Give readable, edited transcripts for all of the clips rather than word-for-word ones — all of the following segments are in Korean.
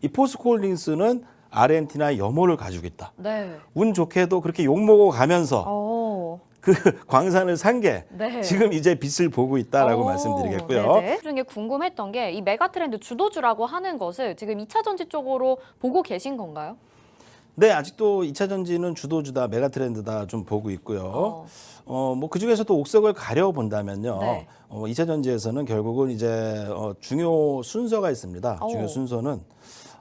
이 포스코홀딩스는 아르헨티나의 염호를 가지고 있다. 네. 운 좋게도 그렇게 욕먹어 가면서 어. 그 광산을 산 게 네. 지금 이제 빛을 보고 있다라고 말씀드리겠고요. 네네. 중에 궁금했던 게 이 메가트렌드 주도주라고 하는 것을 지금 2차 전지 쪽으로 보고 계신 건가요? 네, 아직도 2차 전지는 주도주다, 메가트렌드다 좀 보고 있고요. 뭐 그중에서도 옥석을 가려 본다면요. 네. 2차 전지에서는 결국은 이제 중요 순서가 있습니다. 중요 순서는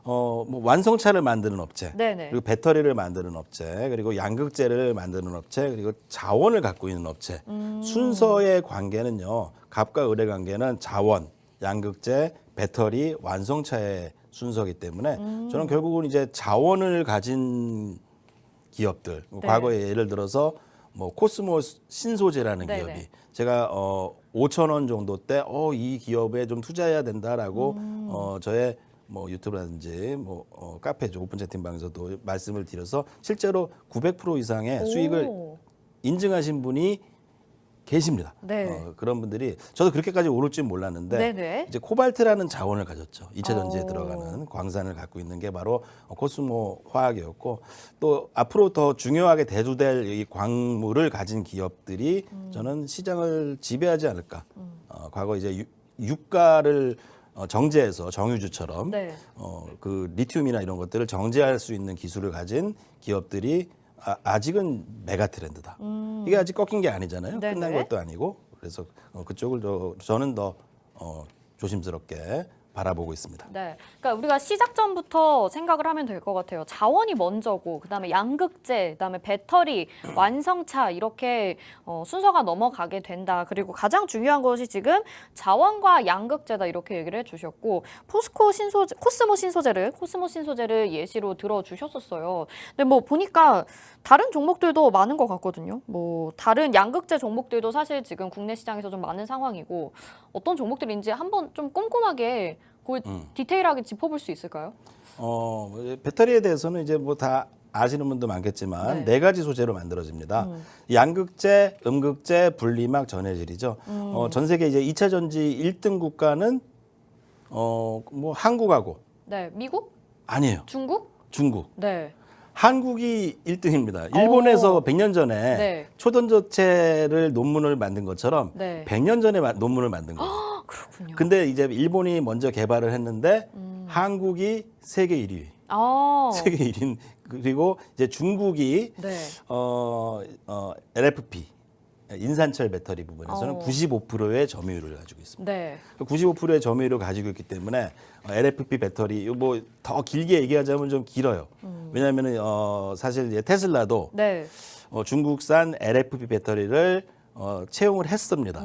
뭐 완성차를 만드는 업체, 네네. 그리고 배터리를 만드는 업체, 그리고 양극재를 만드는 업체, 그리고 자원을 갖고 있는 업체. 순서의 관계는요. 갑과 을의 관계는 자원, 양극재, 배터리, 완성차의 순서이기 때문에 저는 결국은 이제 자원을 가진 기업들, 네. 과거에 예를 들어서 뭐 코스모 신소재라는 네네. 기업이 제가 5천 원 정도 때 이 기업에 좀 투자해야 된다라고 저의 뭐 유튜브라든지 뭐 카페죠 오픈 채팅방에서도 말씀을 드려서 실제로 900% 이상의 수익을 오. 인증하신 분이 계십니다. 네. 그런 분들이 저도 그렇게까지 오를 줄 몰랐는데 네네. 이제 코발트라는 자원을 가졌죠. 2차 전지에 오. 들어가는 광산을 갖고 있는 게 바로 코스모 화학이었고 또 앞으로 더 중요하게 대두될 이 광물을 가진 기업들이 저는 시장을 지배하지 않을까. 과거 이제 유가를 정제해서 정유주처럼 네. 그 리튬이나 이런 것들을 정제할 수 있는 기술을 가진 기업들이 아직은 메가 트렌드다. 이게 아직 꺾인 게 아니잖아요. 네네. 끝난 것도 아니고 그래서 그쪽을 저는 더 조심스럽게 바라보고 있습니다. 네. 그러니까 우리가 시작 전부터 생각을 하면 될 것 같아요. 자원이 먼저고, 그다음에 양극재, 그다음에 배터리, 완성차 이렇게 순서가 넘어가게 된다. 그리고 가장 중요한 것이 지금 자원과 양극재다 이렇게 얘기를 해주셨고, 코스모 신소재를 예시로 들어주셨었어요. 근데 뭐 보니까 다른 종목들도 많은 것 같거든요. 뭐 다른 양극재 종목들도 사실 지금 국내 시장에서 좀 많은 상황이고 어떤 종목들인지 한번 좀 꼼꼼하게 디테일하게 짚어볼 수 있을까요? 배터리에 대해서는 이제 뭐 다 아시는 분도 많겠지만 네 가지 소재로 만들어집니다. 양극재, 음극재, 분리막, 전해질이죠. 전 세계 이제 2차 전지 1등 국가는 뭐 한국하고 네, 미국? 아니에요. 중국? 중국. 네. 한국이 1등입니다. 일본에서 100년 전에 네. 초전도체를 논문을 만든 것처럼 네. 100년 전에 논문을 만든 거예요. 그렇군요. 근데 이제 일본이 먼저 개발을 했는데 한국이 세계 1위. 아, 세계 1위. 그리고 이제 중국이 네. LFP 인산철 배터리 부분에서는 95%의 점유율을 가지고 있습니다. 네. 95%의 점유율을 가지고 있기 때문에 LFP 배터리 뭐 더 길게 얘기하자면 좀 길어요. 왜냐하면은 사실 이제 테슬라도 네. 중국산 LFP 배터리를 채용을 했습니다.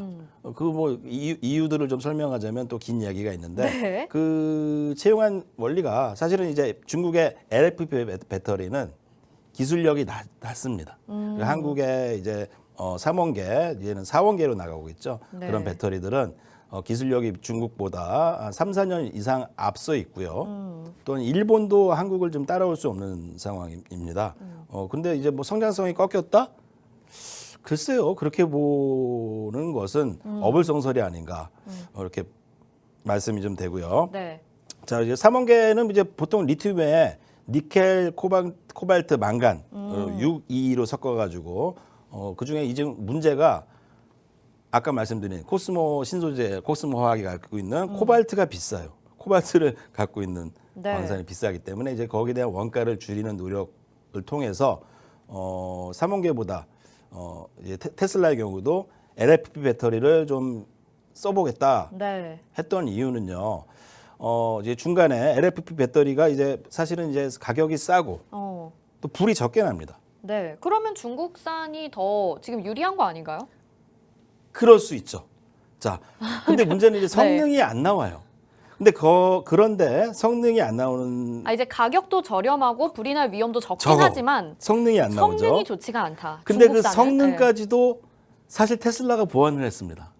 그 뭐 이유들을 좀 설명하자면 또 긴 이야기가 있는데 네. 그 채용한 원리가 사실은 이제 중국의 LFP 배터리는 기술력이 낮습니다. 그리고 한국의 이제 3원계, 이제는 4원계로 나가고 있죠. 네. 그런 배터리들은 기술력이 중국보다 3, 4년 이상 앞서 있고요. 또는 일본도 한국을 좀 따라올 수 없는 상황입니다. 근데 이제 뭐 성장성이 꺾였다? 글쎄요. 그렇게 보는 것은 어불성설이 아닌가. 이렇게 말씀이 좀 되고요. 네. 자, 이제 3원계는 이제 보통 리튬에 니켈, 코발트, 망간 622로 섞어가지고 그중에 이제 문제가 아까 말씀드린 코스모 신소재, 코스모 화학이 갖고 있는 코발트가 비싸요. 코발트를 갖고 있는 네. 광산이 비싸기 때문에 이제 거기에 대한 원가를 줄이는 노력을 통해서 3원계보다 이제 테슬라의 경우도 LFP 배터리를 좀 써보겠다 네. 했던 이유는요. 이제 중간에 LFP 배터리가 이제 사실은 이제 가격이 싸고 또 불이 적게 납니다. 네. 그러면 중국산이 더 지금 유리한 거 아닌가요? 그럴 수 있죠. 자, 근데 문제는 이제 성능이 안 나와요. 근데 그런데 성능이 안 나오는 이제 가격도 저렴하고 불이 날 위험도 적긴 적어. 하지만 성능이 안 나오죠. 성능이 좋지가 않다. 근데 그 중국산은. 성능까지도 사실 테슬라가 보완을 했습니다.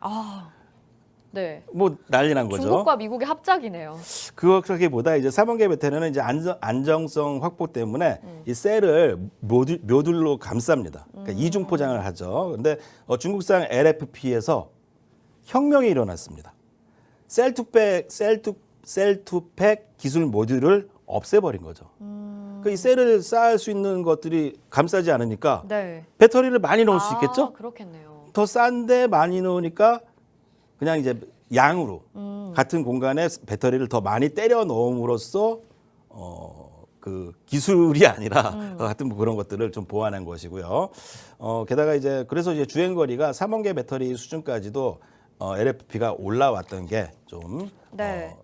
네. 뭐 난리 난 거죠. 중국과 미국의 합작이네요. 그렇기보다 이제 3원계 배터리는 이제 안정성 확보 때문에 이 셀을 묘들로 감쌉니다. 그러니까 이중 포장을 하죠. 근데 중국산 LFP에서 혁명이 일어났습니다. 셀투팩 기술 모듈을 없애버린 거죠. 그 이 셀을 쌓을 수 있는 것들이 감싸지 않으니까 네. 배터리를 많이 넣을 수 있겠죠? 그렇겠네요. 더 싼데 많이 넣으니까 그냥 이제 양으로 같은 공간에 배터리를 더 많이 때려 넣음으로써 그 기술이 아니라 같은 뭐 그런 것들을 좀 보완한 것이고요. 게다가 이제 그래서 이제 주행 거리가 3원계 배터리 수준까지도 LFP가 올라왔던 게 좀 네.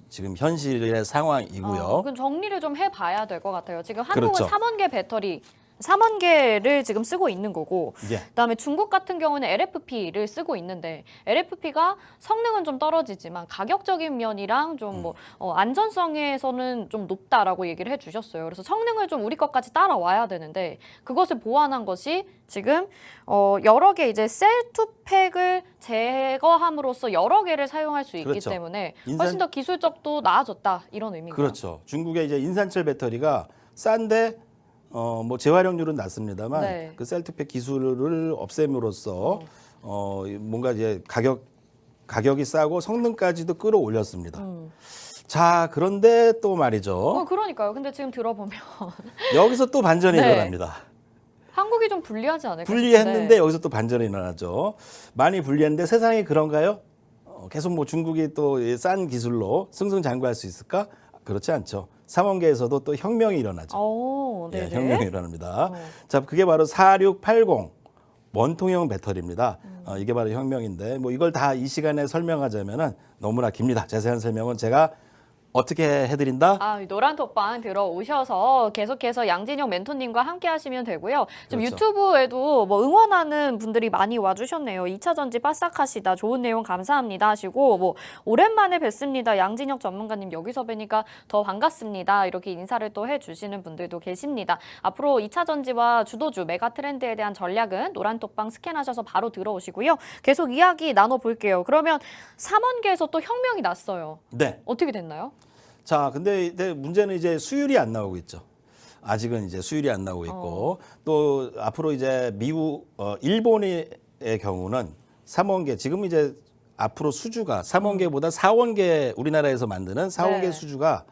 지금 현실의 상황이고요. 그럼 정리를 좀 해봐야 될 것 같아요. 지금 한국은 그렇죠. 3원계 배터리 3원계를 지금 쓰고 있는 거고 예. 그다음에 중국 같은 경우는 LFP를 쓰고 있는데 LFP가 성능은 좀 떨어지지만 가격적인 면이랑 좀 뭐 안전성에서는 좀 높다라고 얘기를 해주셨어요. 그래서 성능을 좀 우리 것까지 따라와야 되는데 그것을 보완한 것이 지금 여러 개 이제 셀2팩을 제거함으로써 여러 개를 사용할 수 있기 그렇죠. 때문에 인산- 훨씬 더 기술적도 나아졌다 이런 의미인가요? 그렇죠. 중국의 이제 인산철 배터리가 싼데 뭐 재활용률은 낮습니다만 네. 그 셀트팩 기술을 없앰으로써 뭔가 이제 가격이 싸고 성능까지도 끌어올렸습니다. 자, 그런데 또 말이죠. 그러니까요. 근데 지금 들어보면 여기서 또 반전이 네. 일어납니다. 한국이 좀 불리하지 않을까요? 분리했는데 여기서 또 반전이 일어나죠. 많이 분리했는데 세상이 그런가요? 계속 뭐 중국이 또 싼 기술로 승승장구할 수 있을까? 그렇지 않죠. 삼원계에서도 또 혁명이 일어나죠. 예, 네네. 혁명이 일어납니다. 자, 그게 바로 4680 원통형 배터리입니다. 이게 바로 혁명인데 뭐 이걸 다 이 시간에 설명하자면은 너무나 깁니다. 자세한 설명은 제가 어떻게 해드린다? 노란 톡방 들어오셔서 계속해서 양진영 멘토님과 함께 하시면 되고요. 지금 그렇죠. 유튜브에도 뭐 응원하는 분들이 많이 와주셨네요. 2차 전지 빠싹하시다. 좋은 내용 감사합니다 하시고 뭐 오랜만에 뵙습니다. 양진영 전문가님 여기서 뵈니까 더 반갑습니다. 이렇게 인사를 또 해주시는 분들도 계십니다. 앞으로 2차 전지와 주도주 메가 트렌드에 대한 전략은 노란 톡방 스캔하셔서 바로 들어오시고요. 계속 이야기 나눠볼게요. 그러면 3원계에서 또 혁명이 났어요. 네. 어떻게 됐나요? 자, 근데 이제 문제는 이제 수율이 안 나오고 있죠. 아직은 이제 수율이 안 나오고 있고 또 앞으로 이제 미국, 일본의 경우는 3원계 지금 이제 앞으로 수주가 3원계보다 4원계 우리나라에서 만드는 4원계 네. 수주가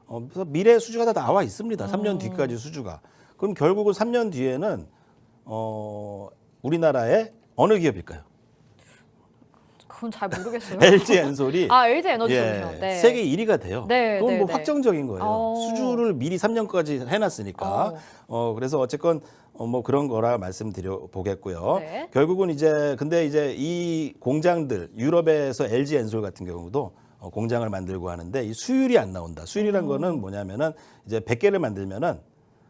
그래서 미래 수주가 다 나와 있습니다. 3년 뒤까지 수주가. 그럼 결국은 3년 뒤에는 우리나라의 어느 기업일까요? 그건 잘 모르겠어요. LG 엔솔이 LG 에너지 솔루션. 네. 세계 1위가 돼요. 네, 그건 네, 뭐 네. 확정적인 거예요. 수주를 미리 3년까지 해놨으니까. 그래서 어쨌건 뭐 그런 거라 말씀드려 보겠고요. 네. 결국은 이제 근데 이제 이 공장들 유럽에서 LG 엔솔 같은 경우도 공장을 만들고 하는데 이 수율이 안 나온다. 수율이란 거는 뭐냐면은 이제 100개를 만들면은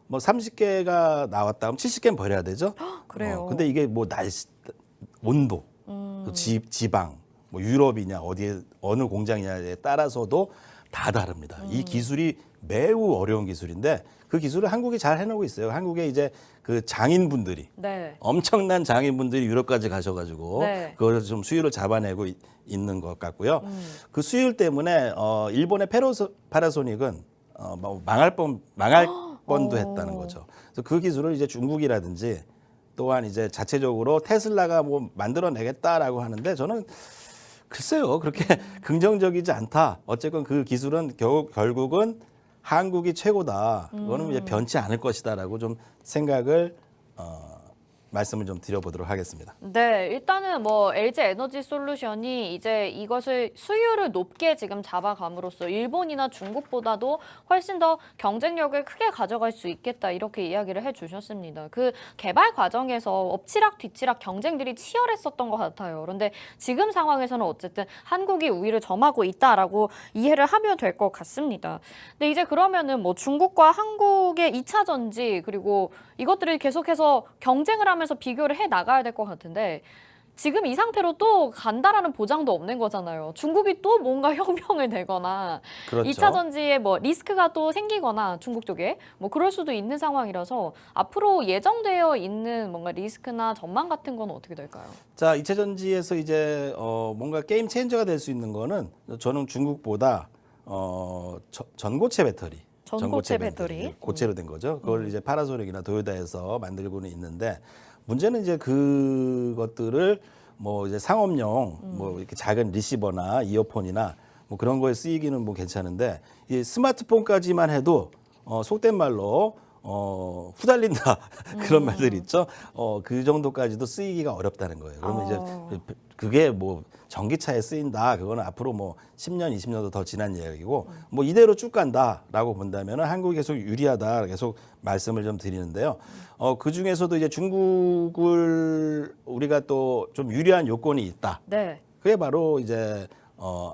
뭐 30개가 나왔다 하면 70개는 버려야 되죠. 그래요. 근데 이게 뭐 날씨, 온도, 또 지방, 뭐 유럽이냐 어디에 어느 공장이냐에 따라서도 다 다릅니다. 이 기술이 매우 어려운 기술인데 그 기술을 한국이 잘 해내고 있어요. 한국에 이제 그 장인분들이 네. 엄청난 장인분들이 유럽까지 가셔가지고 네. 그걸 좀 수율을 잡아내고 있는 것 같고요. 그 수율 때문에 일본의 파라소닉은 뭐 망할 뻔도 했다는 거죠. 그래서 그 기술을 이제 중국이라든지 또한 이제 자체적으로 테슬라가 뭐 만들어내겠다라고 하는데 저는 글쎄요 그렇게 긍정적이지 않다. 어쨌건 그 기술은 결국은 한국이 최고다. 그거는 이제 변치 않을 것이다라고 좀 생각을 말씀을 좀 드려보도록 하겠습니다. 네, 일단은 뭐 LG 에너지 솔루션이 이제 이것을 수율을 높게 지금 잡아감으로써 일본이나 중국보다도 훨씬 더 경쟁력을 크게 가져갈 수 있겠다 이렇게 이야기를 해주셨습니다. 그 개발 과정에서 엎치락 뒤치락 경쟁들이 치열했었던 것 같아요. 그런데 지금 상황에서는 어쨌든 한국이 우위를 점하고 있다라고 이해를 하면 될 것 같습니다. 근데 이제 그러면은 뭐 중국과 한국의 2차 전지 그리고 이것들을 계속해서 경쟁을 하면서 비교를 해 나가야 될 것 같은데 지금 이 상태로 또 간다라는 보장도 없는 거잖아요. 중국이 또 뭔가 혁명을 내거나 그렇죠. 2차 전지에 뭐 리스크가 또 생기거나 중국 쪽에 뭐 그럴 수도 있는 상황이라서 앞으로 예정되어 있는 뭔가 리스크나 전망 같은 건 어떻게 될까요? 자, 2차 전지에서 이제 뭔가 게임 체인저가 될 수 있는 거는 저는 중국보다 전고체 배터리. 전고체 배터리. 고체로 된 거죠. 그걸 이제 파나소닉이나 도요타에서 만들고는 있는데 문제는 이제 그것들을 뭐 이제 상업용 뭐 이렇게 작은 리시버나 이어폰이나 뭐 그런 거에 쓰이기는 뭐 괜찮은데 이 스마트폰까지만 해도 속된 말로 후달린다 그런 말들이 있죠. 그 정도까지도 쓰이기가 어렵다는 거예요. 그러면 이제 그게 뭐 전기차에 쓰인다. 그거는 앞으로 뭐 10년, 20년도 더 지난 이야기고 뭐 이대로 쭉 간다라고 본다면은 한국이 계속 유리하다 계속 말씀을 좀 드리는데요. 그 중에서도 이제 중국을 우리가 또 좀 유리한 요건이 있다. 네. 그게 바로 이제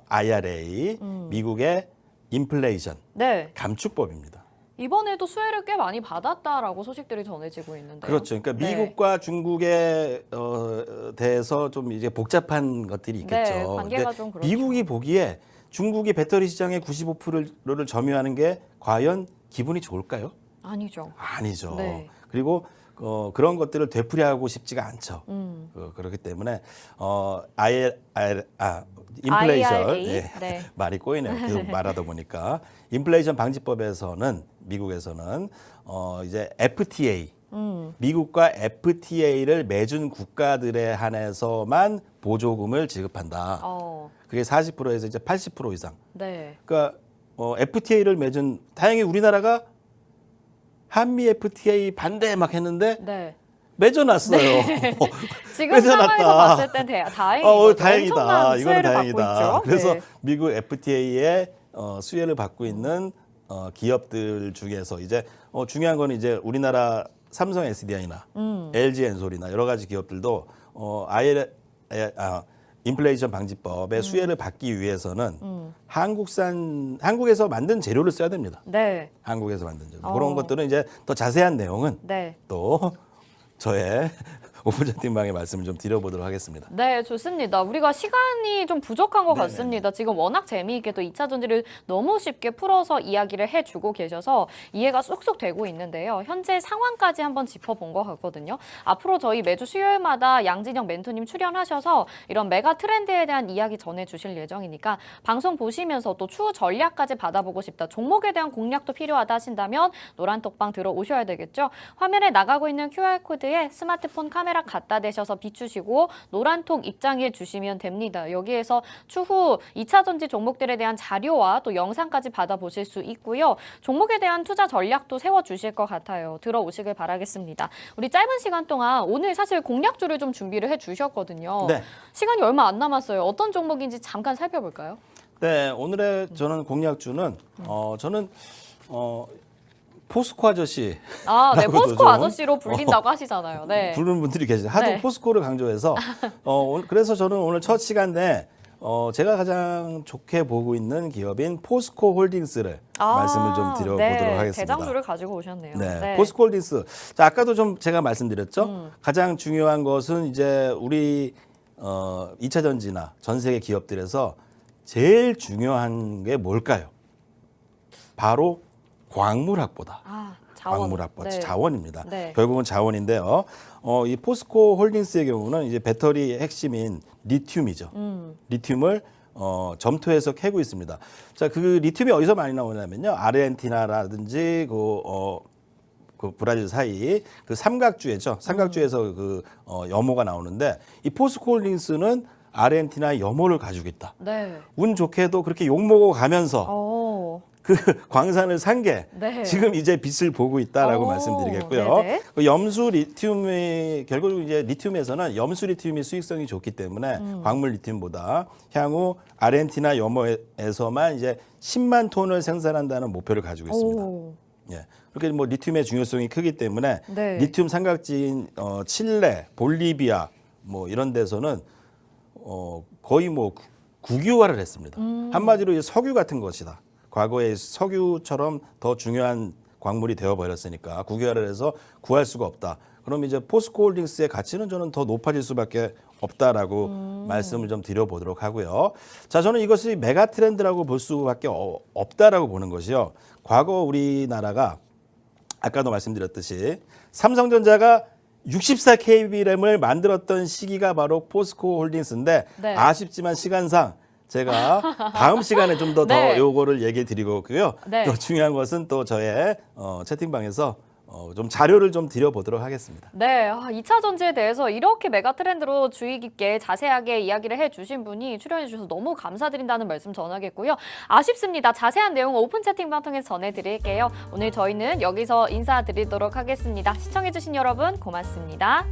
IRA, 미국의 인플레이션 네. 감축법입니다. 이번에도 수혜를 꽤 많이 받았다라고 소식들이 전해지고 있는데요. 그렇죠. 그러니까 네. 미국과 중국에 대해서 좀 이제 복잡한 것들이 있겠죠. 네, 관계가 근데 좀 그렇죠. 미국이 보기에 중국이 배터리 시장의 95%를 점유하는 게 과연 기분이 좋을까요? 아니죠. 아니죠. 네. 그리고 그런 것들을 되풀이하고 싶지가 않죠. 그렇기 때문에 인플레이션 IRA? 예, 네. 말이 꼬이네요. 계속 말하다 보니까 인플레이션 방지법에서는 미국에서는 이제 FTA 미국과 FTA를 맺은 국가들에 한해서만 보조금을 지급한다. 그게 40%에서 이제 80% 이상. 네. 그러니까 FTA를 맺은 다행히 우리나라가 한미 FTA 반대 막 했는데 네. 맺어놨어요. 지금 맺어놨다. 상황에서 봤을 땐 다행이죠. 다행이다. 엄청난 이거는 수혜를 다행이다. 받고 있죠. 그래서 네. 미국 FTA의 수혜를 받고 있는 기업들 중에서 이제 중요한 거는 이제 우리나라 삼성 SDI나 LG 엔솔이나 여러 가지 기업들도 인플레이션 방지법의 수혜를 받기 위해서는 한국에서 만든 재료를 써야 됩니다. 네. 한국에서 만든 재료. 그런 것들은 이제 더 자세한 내용은 네. 또 저의 오픈채팅방에 말씀을 좀 드려보도록 하겠습니다. 네, 좋습니다. 우리가 시간이 좀 부족한 것 네네네. 같습니다. 지금 워낙 재미있게 또 2차 전지를 너무 쉽게 풀어서 이야기를 해주고 계셔서 이해가 쏙쏙 되고 있는데요. 현재 상황까지 한번 짚어본 것 같거든요. 앞으로 저희 매주 수요일마다 양진영 멘토님 출연하셔서 이런 메가 트렌드에 대한 이야기 전해주실 예정이니까 방송 보시면서 또 추후 전략까지 받아보고 싶다. 종목에 대한 공략도 필요하다 하신다면 노란톡방 들어오셔야 되겠죠. 화면에 나가고 있는 QR코드에 스마트폰 카메라 갖다 대셔서 비추시고 노란톡 입장해 주시면 됩니다. 여기에서 추후 2차 전지 종목들에 대한 자료와 또 영상까지 받아보실 수 있고요. 종목에 대한 투자 전략도 세워주실 것 같아요. 들어오시길 바라겠습니다. 우리 짧은 시간 동안 오늘 사실 공략주를 좀 준비를 해주셨거든요. 네. 시간이 얼마 안 남았어요. 어떤 종목인지 잠깐 살펴볼까요? 네, 오늘의 저는 공략주는 저는 포스코 아저씨 네, 라고도 포스코 좀, 아저씨로 불린다고 하시잖아요. 네. 부르는 분들이 계세요. 하도 네. 포스코를 강조해서 그래서 저는 오늘 첫 시간 내에 제가 가장 좋게 보고 있는 기업인 포스코 홀딩스를 말씀을 좀 드려보도록 네, 하겠습니다. 대장주를 가지고 오셨네요. 네, 포스코 홀딩스. 자, 아까도 좀 제가 말씀드렸죠. 가장 중요한 것은 이제 우리 2차 전지나 전 세계 기업들에서 제일 중요한 게 뭘까요? 바로 광물 확보다. 자원. 광물 확보, 네. 자원입니다. 네. 결국은 자원인데요. 이 포스코 홀딩스의 경우는 이제 배터리의 핵심인 리튬이죠. 리튬을 점토해서 캐고 있습니다. 자, 그 리튬이 어디서 많이 나오냐면요. 아르헨티나라든지 그 브라질 사이 그 삼각주에죠. 삼각주에서 그 염호가 나오는데 이 포스코 홀딩스는 아르헨티나의 염호를 가지고 있다. 네. 운 좋게도 그렇게 욕먹어 가면서 그 광산을 산 게 네. 지금 이제 빛을 보고 있다라고 말씀드리겠고요. 네네. 그 염수 리튬이 결국 이제 리튬에서는 염수 리튬이 수익성이 좋기 때문에 광물 리튬보다 향후 아르헨티나 염호에서만 이제 10만 톤을 생산한다는 목표를 가지고 있습니다. 예. 그렇게 뭐 리튬의 중요성이 크기 때문에 네. 리튬 삼각지인 칠레, 볼리비아 뭐 이런 데서는 거의 뭐 국유화를 했습니다. 한마디로 이제 석유 같은 것이다. 과거에 석유처럼 더 중요한 광물이 되어버렸으니까 국유화를 해서 구할 수가 없다. 그럼 이제 포스코 홀딩스의 가치는 저는 더 높아질 수밖에 없다라고 말씀을 좀 드려보도록 하고요. 자, 저는 이것이 메가 트렌드라고 볼 수밖에 없다라고 보는 것이요. 과거 우리나라가 아까도 말씀드렸듯이 삼성전자가 64KB램을 만들었던 시기가 바로 포스코 홀딩스인데 네. 아쉽지만 시간상 제가 다음 시간에 좀 더 네. 요거를 얘기해 드리고 있고요. 네. 또 중요한 것은 또 저의 채팅방에서 좀 자료를 좀 드려보도록 하겠습니다. 네, 2차 전지에 대해서 이렇게 메가 트렌드로 주의 깊게 자세하게 이야기를 해주신 분이 출연해 주셔서 너무 감사드린다는 말씀 전하겠고요. 아쉽습니다. 자세한 내용 오픈 채팅방 통해서 전해드릴게요. 오늘 저희는 여기서 인사드리도록 하겠습니다. 시청해주신 여러분 고맙습니다.